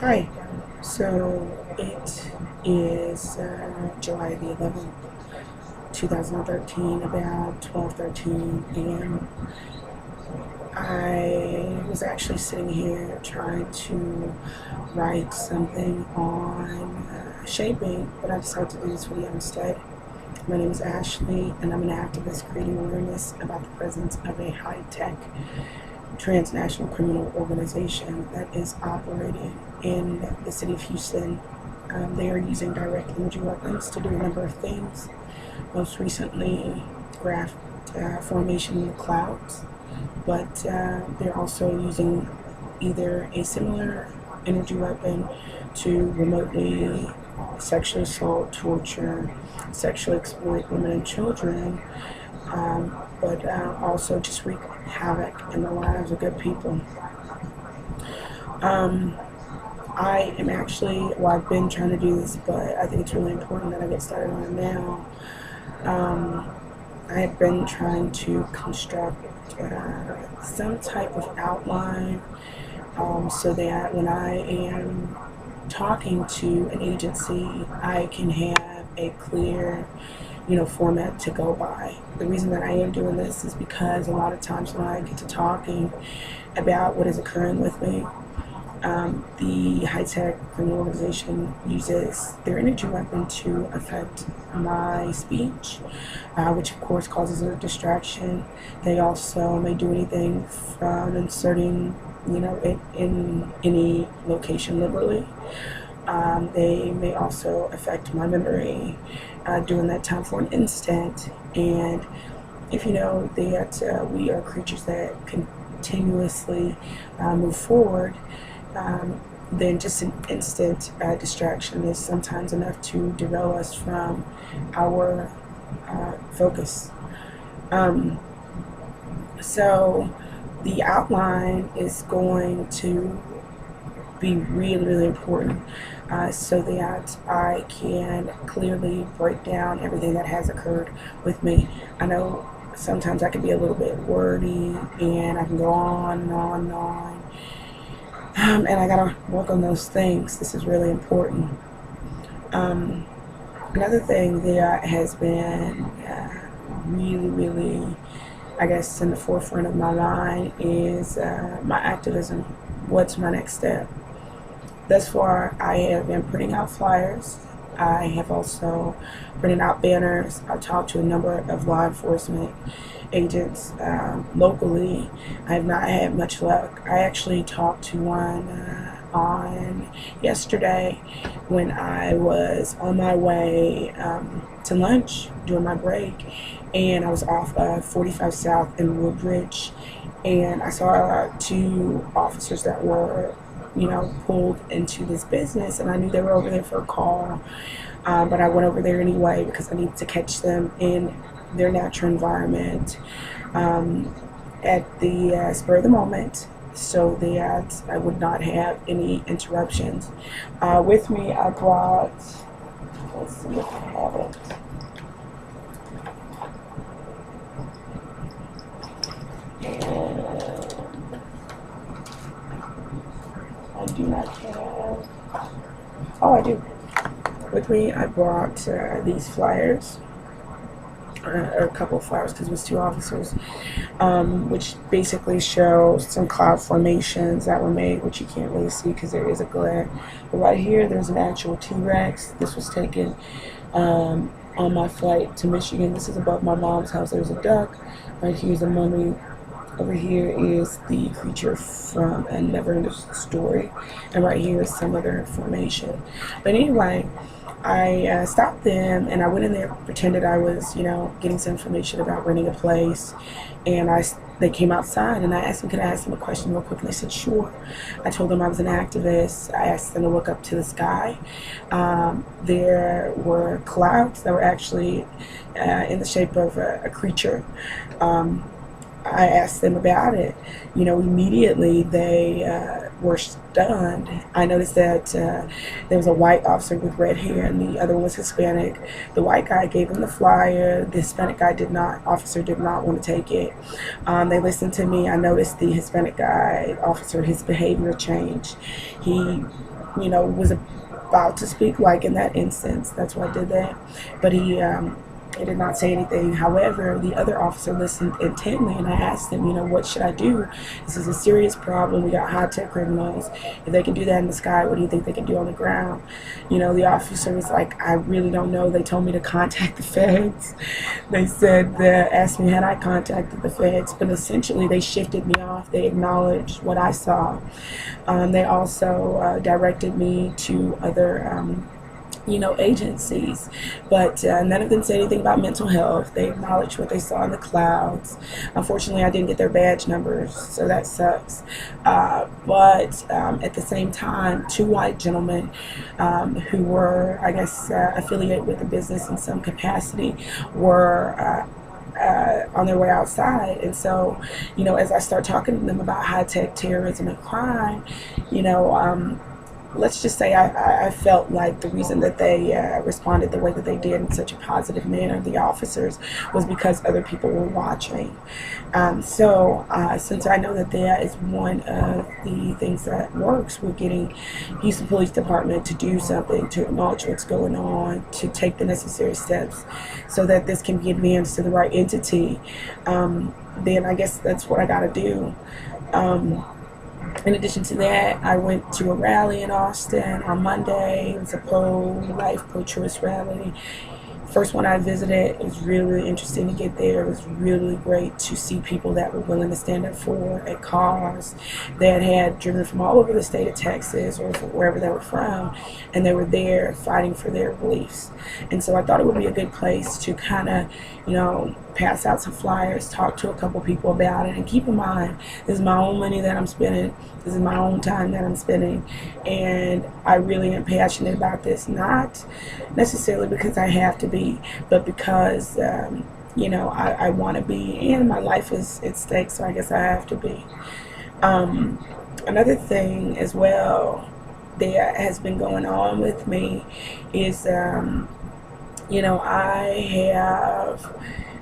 Hi. So it is July the 11th, 2013, about 12:13 a.m. I was actually sitting here trying to write something on shaping, but I decided to do this video instead. My name is Ashley, and I'm an activist creating awareness about the presence of a high-tech transnational criminal organization that is operating in the city of Houston. They are using direct energy weapons to do a number of things. Most recently, graft formation in the clouds, but they're also using either a similar energy weapon to remotely sexually assault, torture, sexually exploit women and children, but also just wreak havoc in the lives of good people. Um, I am actually, well, I've been trying to do this, but I think it's really important that I get started on it now. Um, I have been trying to construct some type of outline so that when I am talking to an agency, I can have a clear, format to go by. The reason that I am doing this is because a lot of times when I get to talking about what is occurring with me, the high-tech criminal organization uses their energy weapon to affect my speech, which of course causes a distraction. They also may do anything from inserting, it in any location liberally. They may also affect my memory during that time for an instant. And if you know that we are creatures that continuously move forward, then just an instant distraction is sometimes enough to derail us from our focus. Um, so the outline is going to be really, really important so that I can clearly break down everything that has occurred with me. I know sometimes I can be a little bit wordy and I can go on and on and on. And I gotta work on those things. This is really important. Um, Another thing that has been really, really, I guess, in the forefront of my mind is my activism. What's my next step? Thus far, I have been printing out flyers. I have also printed out banners. I've talked to a number of law enforcement agents locally. I have not had much luck. I actually talked to one on yesterday when I was on my way to lunch during my break, and I was off 45 South in Woodbridge, and I saw two officers that were pulled into this business, and I knew they were over there for a call, but I went over there anyway because I needed to catch them in their natural environment at the spur of the moment so that I would not have any interruptions. With me, I brought, let's see if I have it. I do not have. Oh, I do. With me, I brought these flyers, or a couple of flyers because it was two officers, which basically show some cloud formations that were made, which you can't really see because there is a glare. But right here, there's an actual T-Rex. This was taken on my flight to Michigan. This is above my mom's house. There's a duck. Right here's a mummy. Over here is the creature from A Never-Ending Story, and right here is some other information. But anyway, I stopped them and I went in there, pretended I was, getting some information about renting a place, and they came outside and I asked them, could I ask them a question real quick, and they said sure. I told them I was an activist. I asked them to look up to the sky. There were clouds that were actually in the shape of a creature. I asked them about it. Immediately they were stunned. I noticed that there was a white officer with red hair, and the other one was Hispanic. The white guy gave him the flyer. The Hispanic guy did not. Officer did not want to take it. They listened to me. I noticed the Hispanic guy officer, his behavior changed. He, was about to speak, like in that instance. That's why I did that. But he did not say anything. However, the other officer listened intently, and I asked him, what should I do? This is a serious problem. We got high-tech criminals. If they can do that in the sky, what do you think they can do on the ground? The officer was like, I really don't know. They told me to contact the feds. They said that, asked me had I contacted the feds, but essentially they shifted me off. They acknowledged what I saw. They also directed me to other agencies, but none of them said anything about mental health. They acknowledged what they saw in the clouds. Unfortunately, I didn't get their badge numbers, so that sucks. But at the same time, two white gentlemen who were, I guess, affiliated with the business in some capacity were on their way outside. And so, as I start talking to them about high-tech terrorism and crime, let's just say I felt like the reason that they responded the way that they did in such a positive manner, the officers, was because other people were watching. So since I know that is one of the things that works with getting Houston Police Department to do something, to acknowledge what's going on, to take the necessary steps so that this can be advanced to the right entity, then I guess that's what I got to do. In addition to that, I went to a rally in Austin on Monday. It was a pro-life, pro-choice rally. First one I visited, it was really interesting to get there. It was really great to see people that were willing to stand up for a cause, that had driven from all over the state of Texas or wherever they were from, and they were there fighting for their beliefs. And so I thought it would be a good place to kind of, pass out some flyers, talk to a couple people about it, and keep in mind, this is my own money that I'm spending. This is my own time that I'm spending, and I really am passionate about this, not necessarily because I have to be, but because, I want to be, and my life is at stake, so I guess I have to be. Another thing as well that has been going on with me is,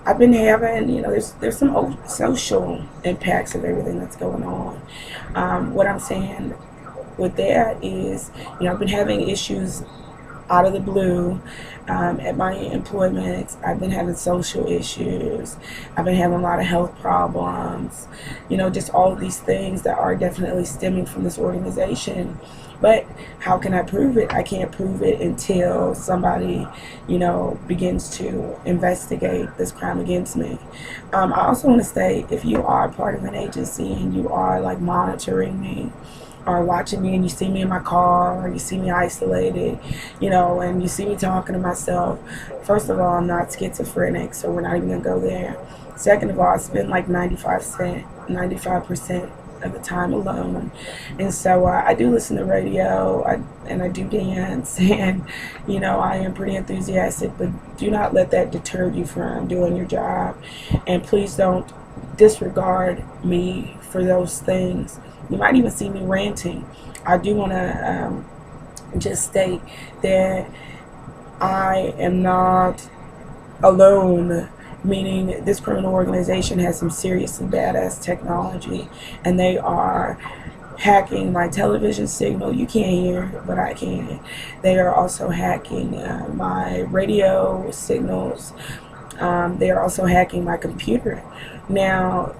I've been having, there's some social impacts of everything that's going on. What I'm saying with that is, I've been having issues out of the blue at my employment. I've been having social issues. I've been having a lot of health problems. Just all of these things that are definitely stemming from this organization. But how can I prove it? I can't prove it until somebody, begins to investigate this crime against me. I also want to say, if you are part of an agency and you are like monitoring me or watching me, and you see me in my car, or you see me isolated, and you see me talking to myself, first of all, I'm not schizophrenic, so we're not even going to go there. Second of all, I spend like 95% of the time alone, and so I do listen to radio, and I do dance, and I am pretty enthusiastic, but do not let that deter you from doing your job, and please don't disregard me for those things. You might even see me ranting. I do want to just state that I am not alone, meaning this criminal organization has some seriously badass technology, and they are hacking my television signal. You can't hear, but I can. They are also hacking my radio signals. They are also hacking my computer. Now,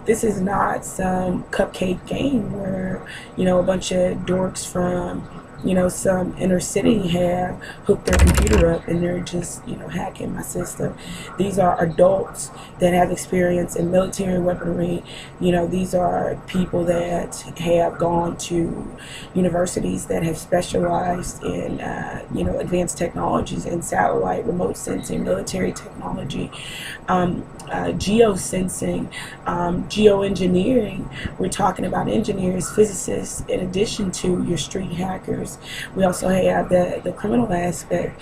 this is not some cupcake game where, a bunch of dorks from, some inner city have hooked their computer up and they're just, hacking my system. These are adults that have experience in military weaponry. These are people that have gone to universities that have specialized in, advanced technologies in satellite, remote sensing, military technology, geosensing, geoengineering. We're talking about engineers, physicists, in addition to your street hackers. We also have the criminal aspect,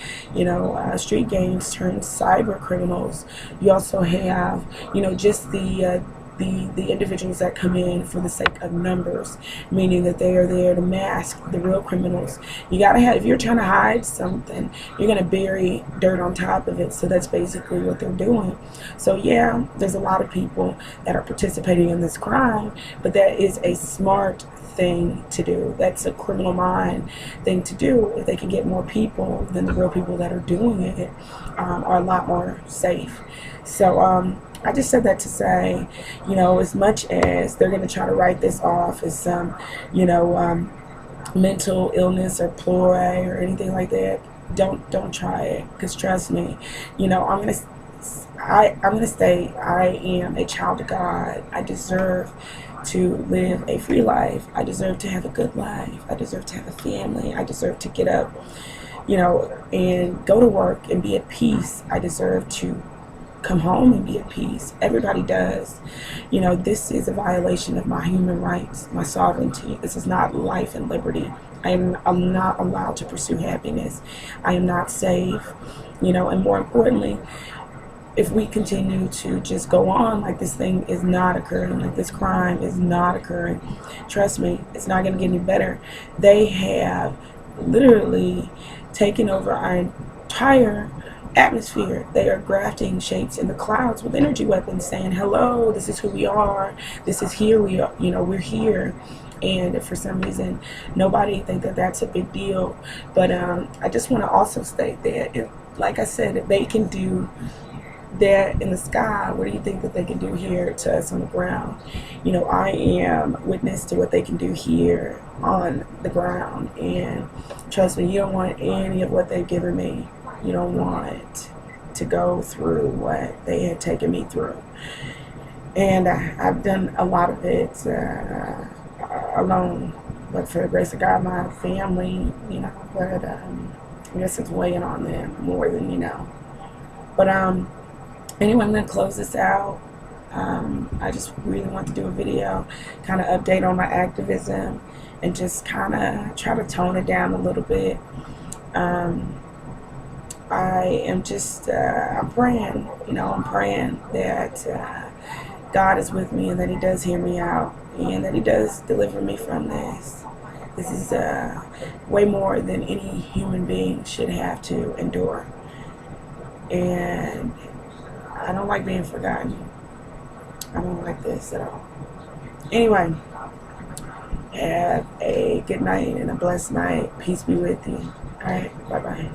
street gangs turned cyber criminals. You also have, just the the individuals that come in for the sake of numbers, meaning that they are there to mask the real criminals. You gotta have, if you're trying to hide something, you're gonna bury dirt on top of it. So that's basically what they're doing. So yeah, there's a lot of people that are participating in this crime, but that is a smart thing to do. That's a criminal mind thing to do. If they can get more people, then the real people that are doing it are a lot more safe. So I just said that to say, as much as they're going to try to write this off as some, mental illness or ploy or anything like that, don't try it. Because trust me, I'm gonna say I am a child of God. I deserve to live a free life. I deserve to have a good life. I deserve to have a family. I deserve to get up, and go to work and be at peace. I deserve to come home and be at peace. Everybody does. This is a violation of my human rights, my sovereignty. This is not life and liberty. I'm not allowed to pursue happiness. I am not safe. And more importantly, if we continue to just go on like this thing is not occurring, like this crime is not occurring, trust me, it's not going to get any better. They have literally taken over our entire atmosphere. They are grafting shapes in the clouds with energy weapons, saying, hello, this is who we are, this is here we are, we're here. And for some reason nobody think that that's a big deal. But I just want to also state that, like I said, if they can do that in the sky, what do you think that they can do here to us on the ground? I am witness to what they can do here on the ground, and trust me, you don't want any of what they've given me. You don't want to go through what they had taken me through. And I've done a lot of it alone, but for the grace of God, my family, but I guess it's weighing on them more than But anyway, I'm going to close this out. I just really want to do a video, kind of update on my activism, and just kind of try to tone it down a little bit. I am just, I'm praying, I'm praying that God is with me and that He does hear me out and that He does deliver me from this. This is way more than any human being should have to endure. And I don't like being forgotten. I don't like this at all. Anyway, have a good night and a blessed night. Peace be with you. All right, bye-bye.